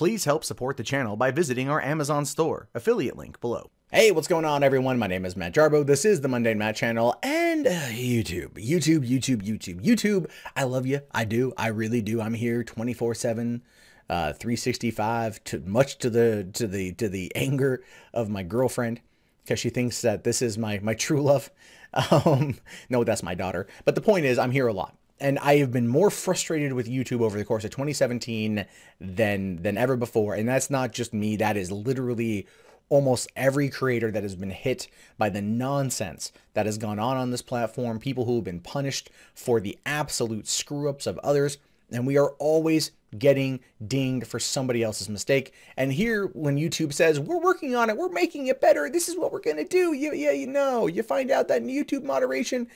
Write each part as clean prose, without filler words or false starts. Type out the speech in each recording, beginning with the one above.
Please help support the channel by visiting our Amazon store, affiliate link below. Hey, what's going on everyone? My name is Matt Jarbo. This is the Mundane Matt channel and YouTube. I love you. I do. I really do. I'm here 24/7, 365, much to the anger of my girlfriend because she thinks that this is my true love. No, that's my daughter. But the point is, I'm here a lot. And I have been more frustrated with YouTube over the course of 2017 than ever before. And that's not just me. That is literally almost every creator that has been hit by the nonsense that has gone on this platform. People who have been punished for the absolute screw-ups of others. And we are always getting dinged for somebody else's mistake. And here, when YouTube says, we're working on it, we're making it better, this is what we're going to do. You find out that YouTube moderation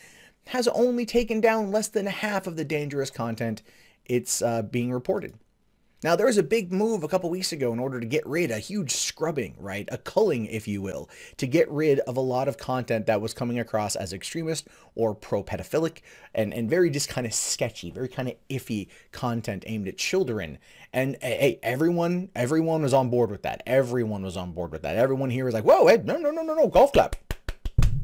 has only taken down less than half of the dangerous content it's being reported. Now, there was a big move a couple weeks ago in order to get rid, a huge scrubbing, right? A culling, if you will, to get rid of a lot of content that was coming across as extremist or pro-pedophilic and very just kind of sketchy, very kind of iffy content aimed at children. And hey, everyone was on board with that. Everyone was on board with that. Everyone here was like, whoa, hey, no, golf clap.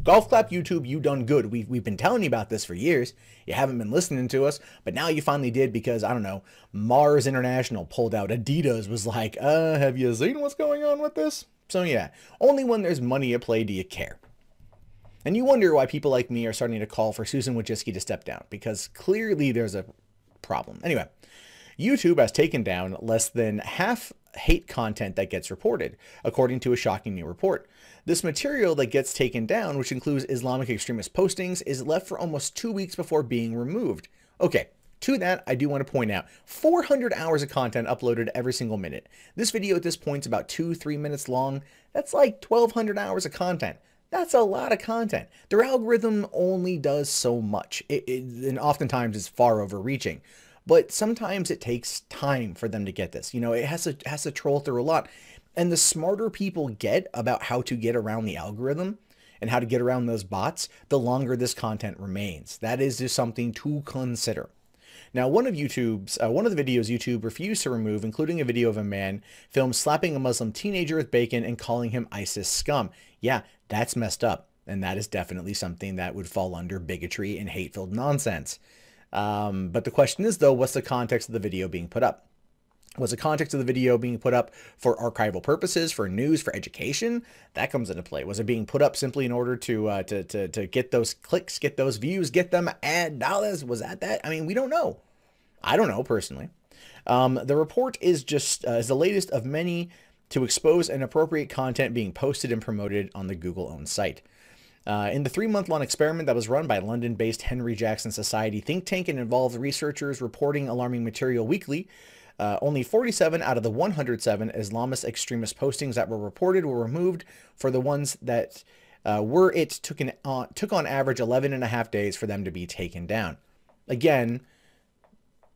Golf clap, YouTube, you done good. We've been telling you about this for years. You haven't been listening to us, but now you finally did because, I don't know, Mars International pulled out. Adidas was like, have you seen what's going on with this? So yeah, only when there's money at play do you care. And you wonder why people like me are starting to call for Susan Wojcicki to step down, because clearly there's a problem. Anyway, YouTube has taken down less than half hate content that gets reported, according to a shocking new report. This material that gets taken down, which includes Islamic extremist postings, is left for almost 2 weeks before being removed. Okay, to that, I do want to point out 400 hours of content uploaded every single minute. This video at this point is about 2-3 minutes long. That's like 1,200 hours of content. That's a lot of content. Their algorithm only does so much, and oftentimes it's far overreaching. But sometimes it takes time for them to get this. You know, it has to troll through a lot. And the smarter people get about how to get around the algorithm and how to get around those bots, the longer this content remains. That is just something to consider. Now, one of the videos YouTube refused to remove, including a video of a man filmed slapping a Muslim teenager with bacon and calling him ISIS scum. Yeah, that's messed up. And that is definitely something that would fall under bigotry and hate-filled nonsense. But the question is, though, what's the context of the video being put up? Was the context of the video being put up for archival purposes, for news, for education? That comes into play. Was it being put up simply in order to get those clicks, get those views, get them ad dollars? Was that? I mean, we don't know. I don't know personally. The report is just is the latest of many to expose inappropriate content being posted and promoted on the Google-owned site. In the 3-month-long experiment that was run by London-based Henry Jackson Society think tank and involved researchers reporting alarming material weekly, only 47 out of the 107 Islamist extremist postings that were reported were removed. For the ones that took on average 11.5 days for them to be taken down. Again,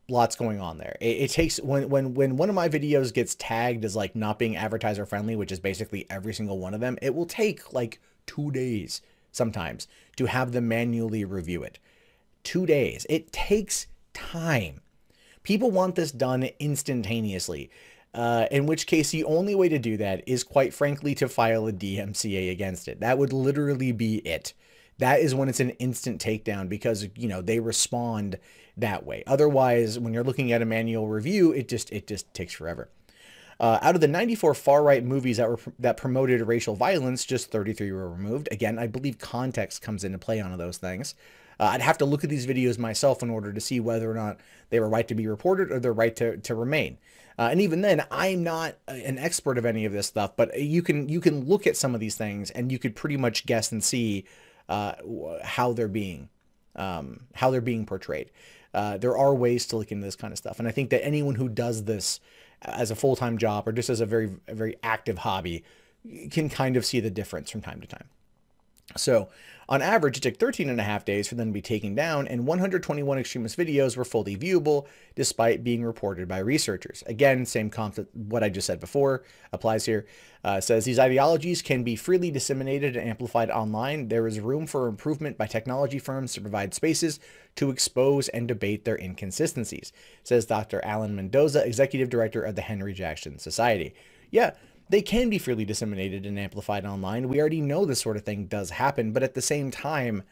lots going on there. It takes, when one of my videos gets tagged as like not being advertiser friendly, which is basically every single one of them, it will take like 2 days sometimes to have them manually review it. 2 days. It takes time. People want this done instantaneously, in which case the only way to do that is, quite frankly, to file a DMCA against it. That would literally be it. That is when it's an instant takedown because, you know, they respond that way. Otherwise, when you're looking at a manual review, it just takes forever. Out of the 94 far-right movies that promoted racial violence, just 33 were removed. Again, I believe context comes into play on those things. I'd have to look at these videos myself in order to see whether or not they were right to be reported or they're right to remain. And even then, I'm not an expert of any of this stuff, but you can look at some of these things and you could pretty much guess and see how they're being portrayed. There are ways to look into this kind of stuff, and I think that anyone who does this as a full-time job or just as a very active hobby can kind of see the difference from time to time. So on average, it took 13.5 days for them to be taken down, and 121 extremist videos were fully viewable, despite being reported by researchers. Again, same concept, what I just said before applies here. Says these ideologies can be freely disseminated and amplified online. There is room for improvement by technology firms to provide spaces to expose and debate their inconsistencies, says Dr. Alan Mendoza, executive director of the Henry Jackson Society. Yeah, they can be freely disseminated and amplified online. We already know this sort of thing does happen, but at the same time,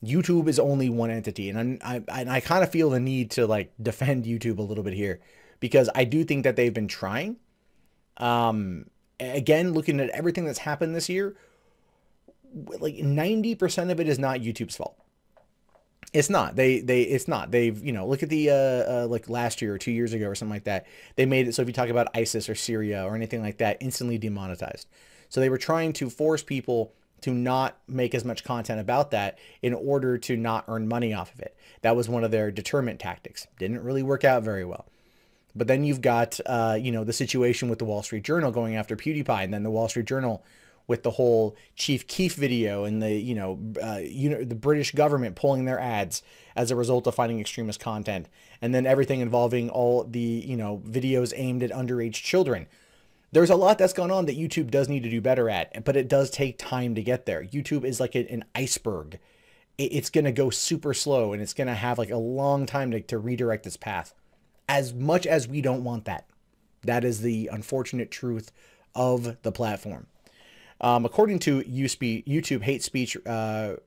YouTube is only one entity, and I kind of feel the need to like defend YouTube a little bit here, because I do think that they've been trying. Again, looking at everything that's happened this year, like 90% of it is not YouTube's fault. It's not. It's not. They've, you know, look at the, like last year or 2 years ago or something like that. They made it so if you talk about ISIS or Syria or anything like that, instantly demonetized. So they were trying to force people to not make as much content about that in order to not earn money off of it. That was one of their deterrent tactics. Didn't really work out very well. But then you've got, you know, the situation with the Wall Street Journal going after PewDiePie, and then the Wall Street Journal with the whole Chief Keef video and the, the British government pulling their ads as a result of finding extremist content. And then everything involving all the, videos aimed at underage children. There's a lot that's gone on that YouTube does need to do better at, but it does take time to get there. YouTube is like an iceberg. It's going to go super slow, and it's going to have like a long time to redirect its path. As much as we don't want that. That is the unfortunate truth of the platform. According to YouTube, hate speech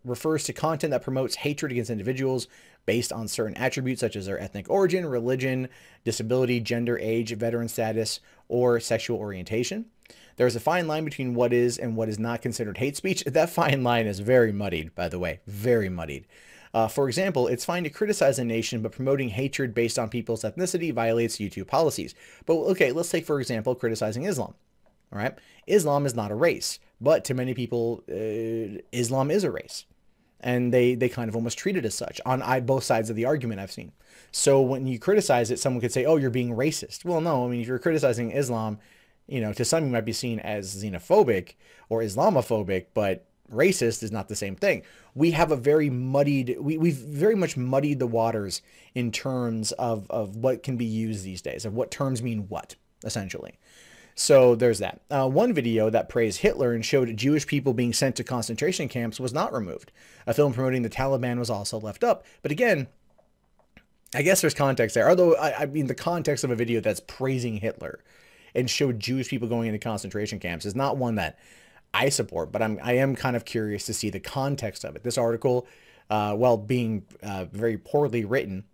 refers to content that promotes hatred against individuals based on certain attributes such as their ethnic origin, religion, disability, gender, age, veteran status, or sexual orientation. There is a fine line between what is and what is not considered hate speech. That fine line is very muddied, by the way, very muddied. For example, it's fine to criticize a nation, but promoting hatred based on people's ethnicity violates YouTube policies. But okay, let's take, for example, criticizing Islam. All right. Islam is not a race, but to many people, Islam is a race. And they kind of almost treat it as such on both sides of the argument I've seen. So when you criticize it, someone could say, oh, you're being racist. Well, no, I mean, if you're criticizing Islam, to some you might be seen as xenophobic or Islamophobic, but racist is not the same thing. We have a very muddied, we've very much muddied the waters in terms of what can be used these days, of what terms mean what, essentially. So there's that. One video that praised Hitler and showed Jewish people being sent to concentration camps was not removed. A film promoting the Taliban was also left up. But again, I guess there's context there. Although, I mean, the context of a video that's praising Hitler and showed Jewish people going into concentration camps is not one that I support. But I am kind of curious to see the context of it. This article, while being very poorly written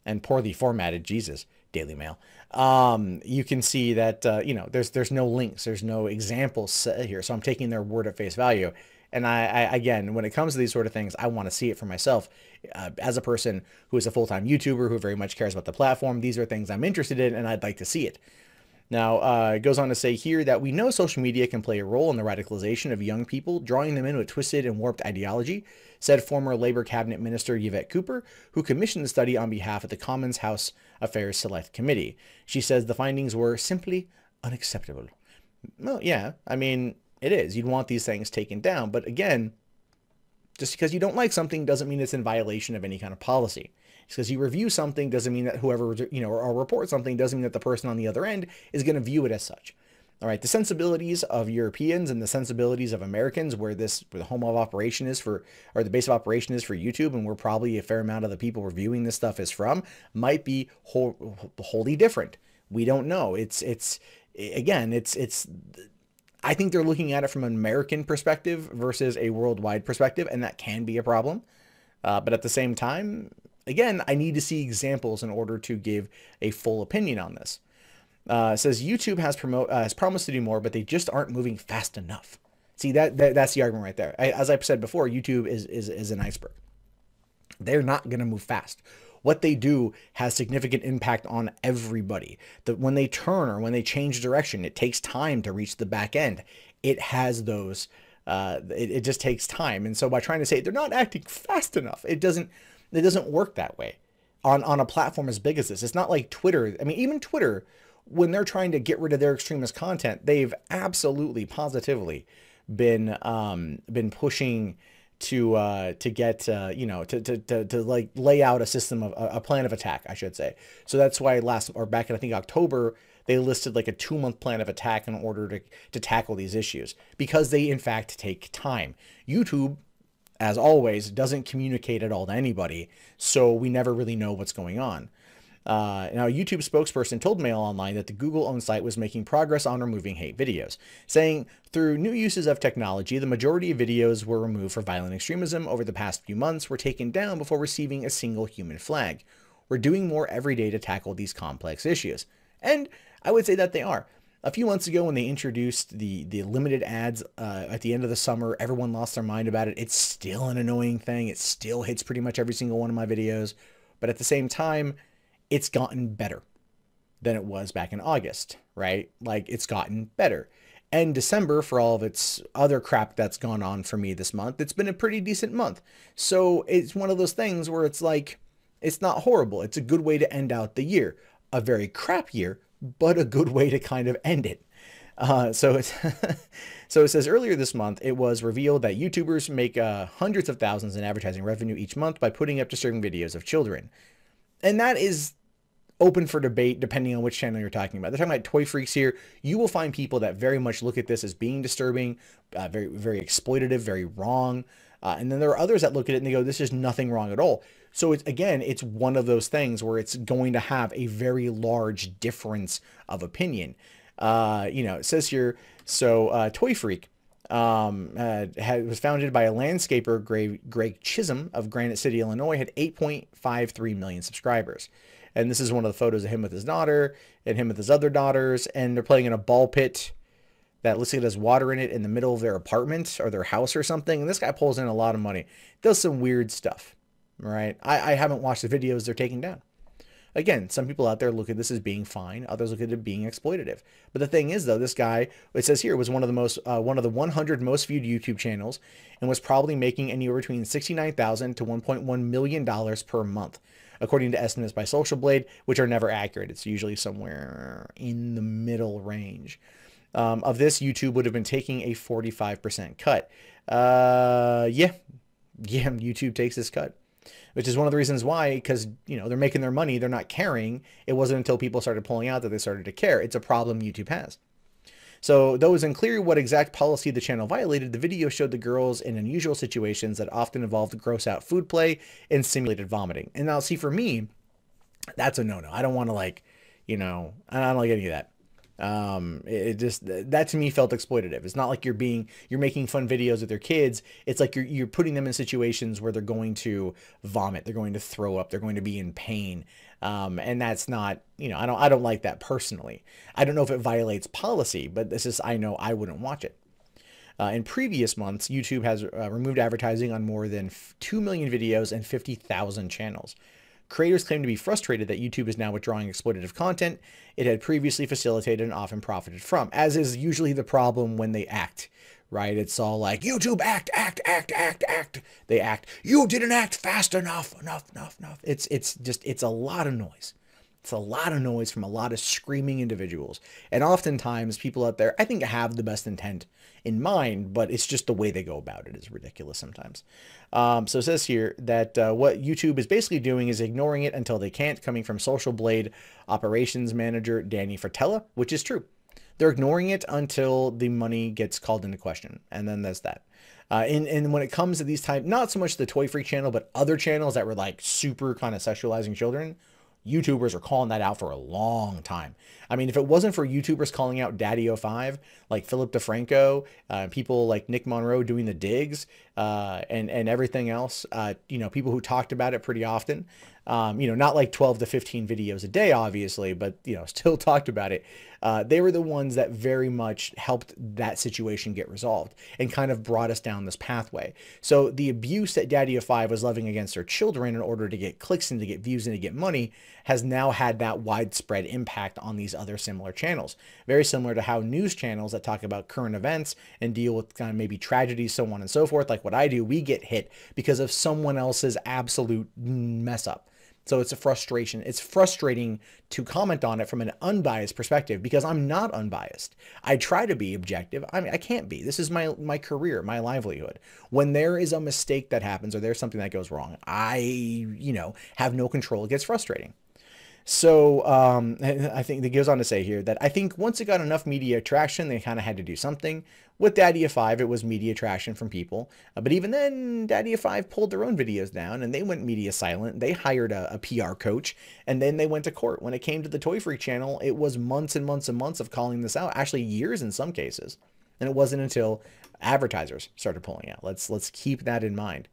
and poorly formatted, Jesus, Daily Mail, you can see that, there's no links, there's no examples here. So I'm taking their word at face value. And I again, when it comes to these sort of things, I want to see it for myself. As a person who is a full-time YouTuber who very much cares about the platform, these are things I'm interested in, and I'd like to see it. Now, it goes on to say here that we know social media can play a role in the radicalization of young people, drawing them in with twisted and warped ideology, said former Labor Cabinet Minister Yvette Cooper, who commissioned the study on behalf of the Commons House Affairs Select Committee. She says the findings were simply unacceptable. Well, yeah, I mean, it is. You'd want these things taken down. But again, just because you don't like something doesn't mean it's in violation of any kind of policy. Just because you review something doesn't mean that whoever, or report something doesn't mean that the person on the other end is going to view it as such. All right, the sensibilities of Europeans and the sensibilities of Americans, where the home of operation is for, or the base of operation is for YouTube, and where probably a fair amount of the people reviewing this stuff is from, might be wholly different. We don't know. It's I think they're looking at it from an American perspective versus a worldwide perspective, and that can be a problem. But at the same time, again, I need to see examples in order to give a full opinion on this. It says YouTube has promised to do more, but they just aren't moving fast enough. See, that's the argument right there. As I've said before, YouTube is an iceberg. They're not going to move fast. What they do has significant impact on everybody. That when they turn or when they change direction, it takes time to reach the back end. It has those. It just takes time. And so by trying to say they're not acting fast enough, it doesn't work that way on a platform as big as this. It's not like Twitter. I mean, even Twitter, when they're trying to get rid of their extremist content, they've absolutely, positively been pushing to get to like lay out a system of a plan of attack, I should say. So that's why back in I think October, they listed like a 2-month plan of attack in order to tackle these issues, because they in fact take time. YouTube, as always, doesn't communicate at all to anybody, so we never really know what's going on. Now, a YouTube spokesperson told Mail Online that the Google-owned site was making progress on removing hate videos, saying, through new uses of technology, the majority of videos were removed for violent extremism over the past few months were taken down before receiving a single human flag. We're doing more every day to tackle these complex issues. And I would say that they are. A few months ago, when they introduced the limited ads at the end of the summer, everyone lost their mind about it. It's still an annoying thing. It still hits pretty much every single one of my videos. But at the same time, it's gotten better than it was back in August, right? Like, it's gotten better. And December, for all of its other crap that's gone on for me this month, it's been a pretty decent month. So it's one of those things where it's like, it's not horrible. It's a good way to end out the year. A very crap year, but a good way to kind of end it. So it says earlier this month, it was revealed that YouTubers make hundreds of thousands in advertising revenue each month by putting up disturbing videos of children. And that is open for debate depending on which channel you're talking about. They're talking about Toy Freaks here. You will find people that very much look at this as being disturbing, very, very exploitative, very wrong. And then there are others that look at it and they go, this is nothing wrong at all. So it's one of those things where it's going to have a very large difference of opinion. It says here, so Toy Freak was founded by a landscaper, Greg Chisholm of Granite City, Illinois, had 8.53 million subscribers. And this is one of the photos of him with his daughter and him with his other daughters. And they're playing in a ball pit that looks like it has water in it in the middle of their apartment or their house or something. And this guy pulls in a lot of money, does some weird stuff, right? I haven't watched the videos they're taking down. Again, some people out there look at this as being fine. Others look at it being exploitative. But the thing is, though, this guy, it says here, was one of the 100 most viewed YouTube channels and was probably making anywhere between $69,000 to $1.1 million per month, according to estimates by Social Blade, which are never accurate. It's usually somewhere in the middle range. Of this, YouTube would have been taking a 45% cut. Yeah, YouTube takes this cut, which is one of the reasons why, because, they're making their money, they're not caring. It wasn't until people started pulling out that they started to care. It's a problem YouTube has. So, though it was unclear what exact policy the channel violated, the video showed the girls in unusual situations that often involved gross out food play and simulated vomiting. And now, see, for me, that's a no-no. I don't want to I don't like any of that. That to me felt exploitative. It's not like you're making fun videos with their kids. It's like you're putting them in situations where they're going to vomit, they're going to throw up, they're going to be in pain. And that's not, I don't like that personally. I don't know if it violates policy, but I know I wouldn't watch it. In previous months, YouTube has removed advertising on more than 2 million videos and 50,000 channels. Creators claim to be frustrated that YouTube is now withdrawing exploitative content it had previously facilitated and often profited from, as is usually the problem when they act, right? It's all like, YouTube, act. They act. You didn't act fast enough. It's a lot of noise. It's a lot of noise from a lot of screaming individuals. And oftentimes people out there, I think, have the best intent in mind, but it's just the way they go about it is ridiculous sometimes. So it says here that what YouTube is basically doing is ignoring it until they can't, coming from Social Blade operations manager Danny Fratella, which is true. They're ignoring it until the money gets called into question. And then there's that. And when it comes to these not so much the Toy Freak channel, but other channels that were like super kind of sexualizing children, YouTubers are calling that out for a long time. I mean, if it wasn't for YouTubers calling out Daddy05, like Philip DeFranco, people like Nick Monroe doing the digs, and everything else, people who talked about it pretty often, not like 12 to 15 videos a day, obviously, but, still talked about it. They were the ones that very much helped that situation get resolved and kind of brought us down this pathway. So the abuse that Daddy05 was loving against their children in order to get clicks and to get views and to get money has now had that widespread impact on these other similar channels. Very similar to how news channels that talk about current events and deal with kind of maybe tragedies, so on and so forth, like what I do, we get hit because of someone else's absolute mess up. So it's a frustration. It's frustrating to comment on it from an unbiased perspective because I'm not unbiased. I try to be objective. I mean, I can't be. This is my career, my livelihood. When there is a mistake that happens or there's something that goes wrong, I, have no control. It gets frustrating. So I think it goes on to say here that I think once it got enough media traction, they kind of had to do something. With Daddy 5, it was media traction from people. But even then, Daddy 5 pulled their own videos down and they went media silent. They hired a PR coach and then they went to court. When it came to the Toy Freak channel, it was months and months and months of calling this out, actually years in some cases. And it wasn't until advertisers started pulling out. Let's keep that in mind.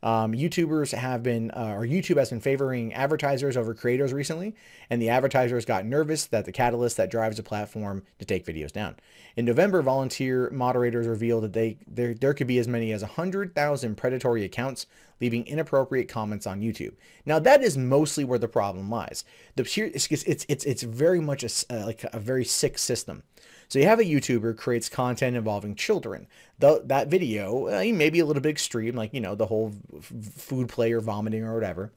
YouTubers have been, or YouTube has been favoring advertisers over creators recently, and the advertisers got nervous that the catalyst that drives the platform to take videos down. In November, volunteer moderators revealed that there could be as many as 100,000 predatory accounts leaving inappropriate comments on YouTube. Now, that is mostly where the problem lies. It's very much like a very sick system. So you have a YouTuber creates content involving children. That video, maybe a little bit extreme, like, the whole food play or vomiting or whatever,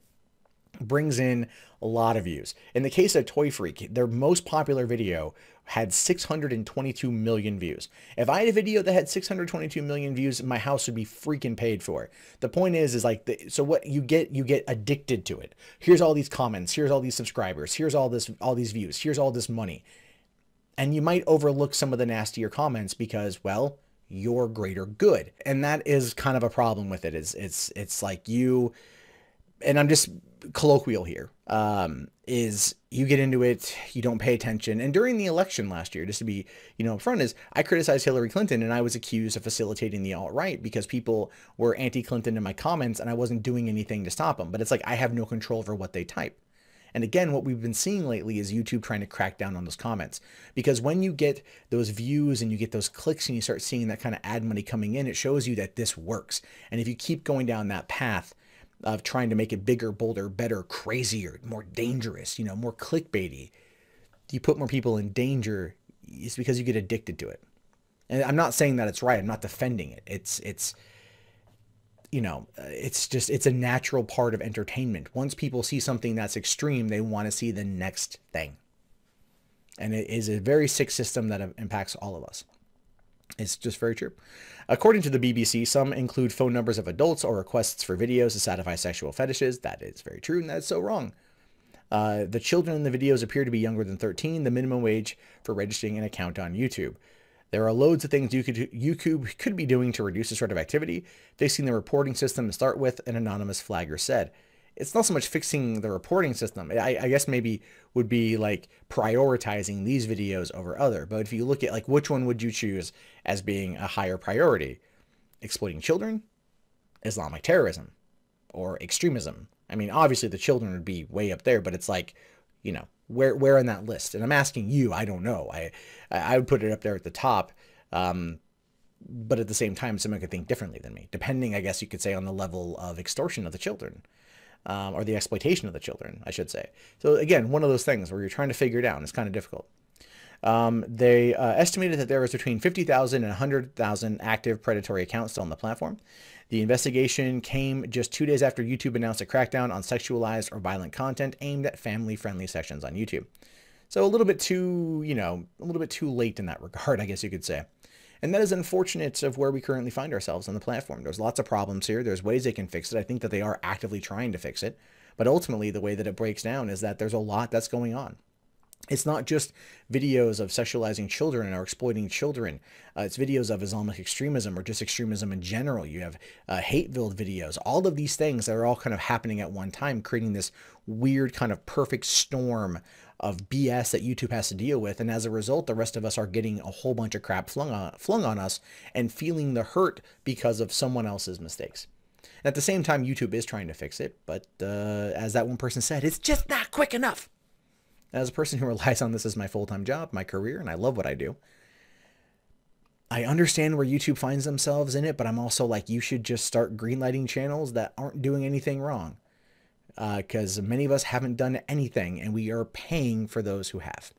brings in a lot of views. In the case of Toy Freak, their most popular video had 622 million views. If I had a video that had 622 million views, my house would be freaking paid for. The point is like, so what you get addicted to it. Here's all these comments. Here's all these subscribers. Here's all these views. Here's all this money. And you might overlook some of the nastier comments because, well, you're greater good. And that is kind of a problem with it. It's like you, and I'm just colloquial here, is you get into it, you don't pay attention. And during the election last year, just to be, upfront, is I criticized Hillary Clinton and I was accused of facilitating the alt-right because people were anti-Clinton in my comments and I wasn't doing anything to stop them. But it's like, I have no control over what they type. And again, what we've been seeing lately is YouTube trying to crack down on those comments, because when you get those views and you get those clicks and you start seeing that kind of ad money coming in, it shows you that this works. And if you keep going down that path of trying to make it bigger, bolder, better, crazier, more dangerous, more clickbaity, you put more people in danger. It's because you get addicted to it. And I'm not saying that it's right. I'm not defending it. It's a natural part of entertainment. Once people see something that's extreme, they want to see the next thing. And it is a very sick system that impacts all of us. It's just very true. According to the BBC, some include phone numbers of adults or requests for videos to satisfy sexual fetishes. That is very true, and that's so wrong. The children in the videos appear to be younger than 13, the minimum wage for registering an account on YouTube. There are loads of things YouTube could be doing to reduce this sort of activity. Fixing the reporting system to start with, an anonymous flagger said. It's not so much fixing the reporting system. I guess maybe would be like prioritizing these videos over other. But if you look at like which one would you choose as being a higher priority? Exploiting children, Islamic terrorism, or extremism? I mean, obviously the children would be way up there, but it's like, where on that list? And I'm asking you, I don't know. I would put it up there at the top. But at the same time, someone could think differently than me, depending, I guess you could say, on the level of extortion of the children, or the exploitation of the children, I should say. So again, one of those things where you're trying to figure it out, and it's kind of difficult. They estimated that there was between 50,000 and 100,000 active predatory accounts still on the platform. The investigation came just 2 days after YouTube announced a crackdown on sexualized or violent content aimed at family-friendly sessions on YouTube. So a little bit too, a little bit too late in that regard, I guess you could say. And that is unfortunate of where we currently find ourselves on the platform. There's lots of problems here. There's ways they can fix it. I think that they are actively trying to fix it. But ultimately, the way that it breaks down is that there's a lot that's going on. It's not just videos of sexualizing children or exploiting children. It's videos of Islamic extremism or just extremism in general. You have hate-filled videos. All of these things that are all kind of happening at one time, creating this weird kind of perfect storm of BS that YouTube has to deal with. And as a result, the rest of us are getting a whole bunch of crap flung on us and feeling the hurt because of someone else's mistakes. And at the same time, YouTube is trying to fix it. But as that one person said, it's just not quick enough. As a person who relies on this as my full-time job, my career, and I love what I do, I understand where YouTube finds themselves in it, but I'm also like, you should just start greenlighting channels that aren't doing anything wrong. Because many of us haven't done anything, and we are paying for those who have.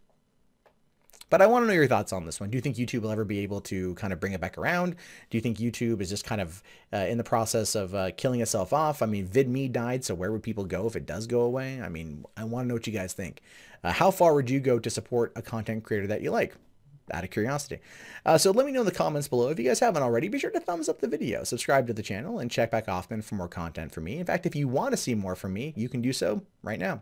But I want to know your thoughts on this one. Do you think YouTube will ever be able to kind of bring it back around? Do you think YouTube is just kind of in the process of killing itself off? I mean, VidMe died, so where would people go if it does go away? I mean, I want to know what you guys think. How far would you go to support a content creator that you like? Out of curiosity. So let me know in the comments below. If you guys haven't already, be sure to thumbs up the video, subscribe to the channel, and check back often for more content from me. In fact, if you want to see more from me, you can do so right now.